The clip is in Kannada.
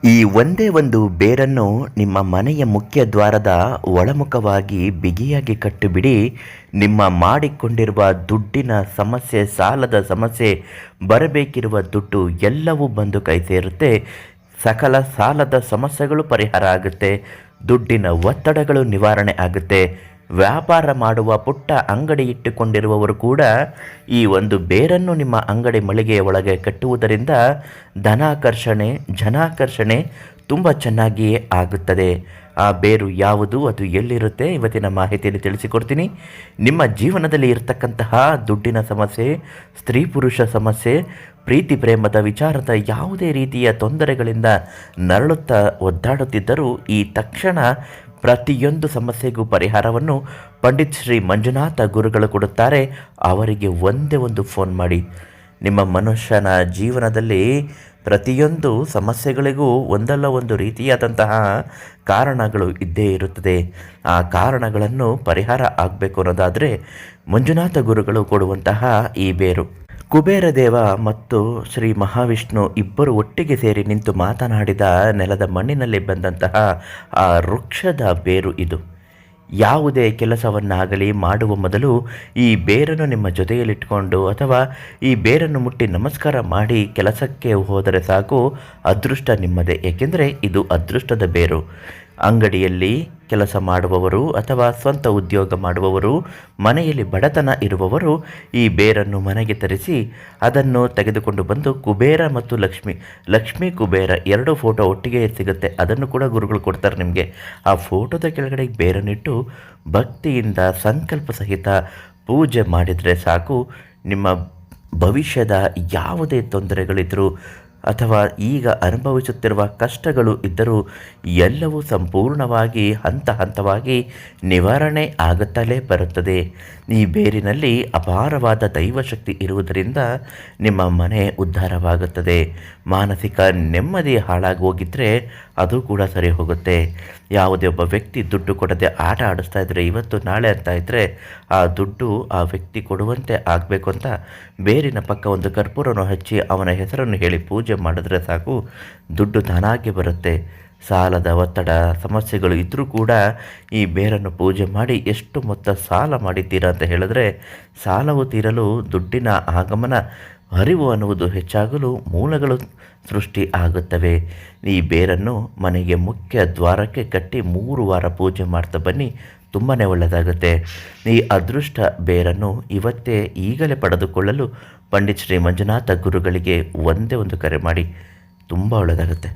ಈ ಒಂದೇ ಒಂದು ಬೇರನ್ನು ನಿಮ್ಮ ಮನೆಯ ಮುಖ್ಯ ದ್ವಾರದ ಒಳಮುಖವಾಗಿ ಬಿಗಿಯಾಗಿ ಕಟ್ಟಿಬಿಡಿ. ನಿಮ್ಮ ಮಾಡಿಕೊಂಡಿರುವ ದುಡ್ಡಿನ ಸಮಸ್ಯೆ, ಸಾಲದ ಸಮಸ್ಯೆ, ಬರಬೇಕಿರುವ ದುಡ್ಡು ಎಲ್ಲವೂ ಬಂದು ಕೈ ಸೇರುತ್ತೆ. ಸಕಲ ಸಾಲದ ಸಮಸ್ಯೆಗಳು ಪರಿಹಾರ ಆಗುತ್ತೆ. ದುಡ್ಡಿನ ಒತ್ತಡಗಳು ನಿವಾರಣೆ ಆಗುತ್ತೆ. ವ್ಯಾಪಾರ ಮಾಡುವ ಪುಟ್ಟ ಅಂಗಡಿ ಇಟ್ಟುಕೊಂಡಿರುವವರು ಕೂಡ ಈ ಒಂದು ಬೇರನ್ನು ನಿಮ್ಮ ಅಂಗಡಿ ಮಳಿಗೆಯ ಒಳಗೆ ಕಟ್ಟುವುದರಿಂದ ಧನಾಕರ್ಷಣೆ, ಜನಾಕರ್ಷಣೆ ತುಂಬ ಚೆನ್ನಾಗಿಯೇ ಆಗುತ್ತದೆ. ಆ ಬೇರು ಯಾವುದು, ಅದು ಎಲ್ಲಿರುತ್ತೆ, ಇವತ್ತಿನ ಮಾಹಿತಿಯಲ್ಲಿ ತಿಳಿಸಿಕೊಡ್ತೀನಿ. ನಿಮ್ಮ ಜೀವನದಲ್ಲಿ ಇರತಕ್ಕಂತಹ ದುಡ್ಡಿನ ಸಮಸ್ಯೆ, ಸ್ತ್ರೀ ಪುರುಷ ಸಮಸ್ಯೆ, ಪ್ರೀತಿ ಪ್ರೇಮದ ವಿಚಾರದ ಯಾವುದೇ ರೀತಿಯ ತೊಂದರೆಗಳಿಂದ ನರಳುತ್ತಾ ಒದ್ದಾಡುತ್ತಿದ್ದರೂ ಈ ತಕ್ಷಣ ಪ್ರತಿಯೊಂದು ಸಮಸ್ಯೆಗೂ ಪರಿಹಾರವನ್ನು ಪಂಡಿತ್ ಶ್ರೀ ಮಂಜುನಾಥ ಗುರುಗಳು ಕೊಡುತ್ತಾರೆ. ಅವರಿಗೆ ಒಂದೇ ಒಂದು ಫೋನ್ ಮಾಡಿ. ನಿಮ್ಮ ಮನುಷ್ಯನ ಜೀವನದಲ್ಲಿ ಪ್ರತಿಯೊಂದು ಸಮಸ್ಯೆಗಳಿಗೂ ಒಂದಲ್ಲ ಒಂದು ರೀತಿಯಾದಂತಹ ಕಾರಣಗಳು ಇದ್ದೇ ಇರುತ್ತದೆ. ಆ ಕಾರಣಗಳನ್ನು ಪರಿಹಾರ ಆಗಬೇಕು ಅನ್ನೋದಾದರೆ ಮಂಜುನಾಥ ಗುರುಗಳು ಕೊಡುವಂತಹ ಈ ಬೇರು. ಕುಬೇರ ದೇವ ಮತ್ತು ಶ್ರೀ ಮಹಾವಿಷ್ಣು ಇಬ್ಬರು ಒಟ್ಟಿಗೆ ಸೇರಿ ನಿಂತು ಮಾತನಾಡಿದ ನೆಲದ ಮಣ್ಣಿನಲ್ಲಿ ಬಂದಂತಹ ಆ ವೃಕ್ಷದ ಬೇರು ಇದು. ಯಾವುದೇ ಕೆಲಸವನ್ನಾಗಲಿ ಮಾಡುವ ಮೊದಲು ಈ ಬೇರನ್ನು ನಿಮ್ಮ ಜೊತೆಯಲ್ಲಿಟ್ಕೊಂಡು ಅಥವಾ ಈ ಬೇರನ್ನು ಮುಟ್ಟಿ ನಮಸ್ಕಾರ ಮಾಡಿ ಕೆಲಸಕ್ಕೆ ಹೋದರೆ ಸಾಕು, ಅದೃಷ್ಟ ನಿಮ್ಮದೇ. ಏಕೆಂದರೆ ಇದು ಅದೃಷ್ಟದ ಬೇರು. ಅಂಗಡಿಯಲ್ಲಿ ಕೆಲಸ ಮಾಡುವವರು ಅಥವಾ ಸ್ವಂತ ಉದ್ಯೋಗ ಮಾಡುವವರು, ಮನೆಯಲ್ಲಿ ಬಡತನ ಇರುವವರು ಈ ಬೇರನ್ನು ಮನೆಗೆ ತರಿಸಿ ಅದನ್ನು ತೆಗೆದುಕೊಂಡು ಬಂದು ಕುಬೇರ ಮತ್ತು ಲಕ್ಷ್ಮಿ ಕುಬೇರ ಎರಡು ಫೋಟೋ ಒಟ್ಟಿಗೆ ಸಿಗುತ್ತೆ. ಅದನ್ನು ಕೂಡ ಗುರುಗಳು ಕೊಡ್ತಾರೆ ನಿಮಗೆ. ಆ ಫೋಟೋದ ಕೆಳಗಡೆ ಬೇರನ್ನಿಟ್ಟು ಭಕ್ತಿಯಿಂದ ಸಂಕಲ್ಪ ಸಹಿತ ಪೂಜೆ ಮಾಡಿದರೆ ಸಾಕು, ನಿಮ್ಮ ಭವಿಷ್ಯದ ಯಾವುದೇ ತೊಂದರೆಗಳಿದ್ದರೂ ಅಥವಾ ಈಗ ಅನುಭವಿಸುತ್ತಿರುವ ಕಷ್ಟಗಳು ಇದ್ದರೂ ಎಲ್ಲವೂ ಸಂಪೂರ್ಣವಾಗಿ ಹಂತ ಹಂತವಾಗಿ ನಿವಾರಣೆ ಆಗುತ್ತಲೇ ಬರುತ್ತದೆ. ಈ ಬೇರಿನಲ್ಲಿ ಅಪಾರವಾದ ದೈವಶಕ್ತಿ ಇರುವುದರಿಂದ ನಿಮ್ಮ ಮನೆ ಉದ್ಧಾರವಾಗುತ್ತದೆ. ಮಾನಸಿಕ ನೆಮ್ಮದಿ ಹಾಳಾಗಿ ಹೋಗಿದ್ದರೆ ಅದು ಕೂಡ ಸರಿ ಹೋಗುತ್ತೆ. ಯಾವುದೇ ಒಬ್ಬ ವ್ಯಕ್ತಿ ದುಡ್ಡು ಕೊಡದೆ ಆಟ ಆಡಿಸ್ತಾ ಇದ್ದರೆ, ಇವತ್ತು ನಾಳೆ ಅಂತ ಇದ್ದರೆ ಆ ದುಡ್ಡು ಆ ವ್ಯಕ್ತಿ ಕೊಡುವಂತೆ ಆಗಬೇಕು ಅಂತ ಬೇರಿನ ಪಕ್ಕ ಒಂದು ಕರ್ಪೂರವನ್ನು ಹಚ್ಚಿ ಅವನ ಹೆಸರನ್ನು ಹೇಳಿ ಪೂಜೆ ಮಾಡಿದ್ರೆ ಸಾಕು, ದುಡ್ಡು ತಾನಾಗಿ ಬರುತ್ತೆ. ಸಾಲದ ಒತ್ತಡ ಸಮಸ್ಯೆಗಳು ಇದ್ದರೂ ಕೂಡ ಈ ಬೇರನ್ನು ಪೂಜೆ ಮಾಡಿ ಎಷ್ಟು ಮೊತ್ತ ಸಾಲ ಮಾಡಿದ್ದೀರಾ ಅಂತ ಹೇಳಿದ್ರೆ, ಸಾಲವು ತೀರಲು ದುಡ್ಡಿನ ಆಗಮನ ಹರಿವು ಅನ್ನುವುದು ಹೆಚ್ಚಾಗಲು ಮೂಲಗಳು ಸೃಷ್ಟಿ ಆಗುತ್ತವೆ. ಈ ಬೇರನ್ನು ಮನೆಗೆ ಮುಖ್ಯ ದ್ವಾರಕ್ಕೆ ಕಟ್ಟಿ 3 ವಾರ ಪೂಜೆ ಮಾಡ್ತಾ ಬನ್ನಿ, ತುಂಬಾ ಒಳ್ಳೆಯದಾಗುತ್ತೆ. ಈ ಅದೃಷ್ಟ ಬೇರನ್ನು ಇವತ್ತೇ ಈಗಲೇ ಪಡೆದುಕೊಳ್ಳಲು ಪಂಡಿತ್ ಶ್ರೀ ಮಂಜುನಾಥ ಗುರುಗಳಿಗೆ ಒಂದೇ ಒಂದು ಕರೆ ಮಾಡಿ, ತುಂಬ ಒಳ್ಳೆಯದಾಗುತ್ತೆ.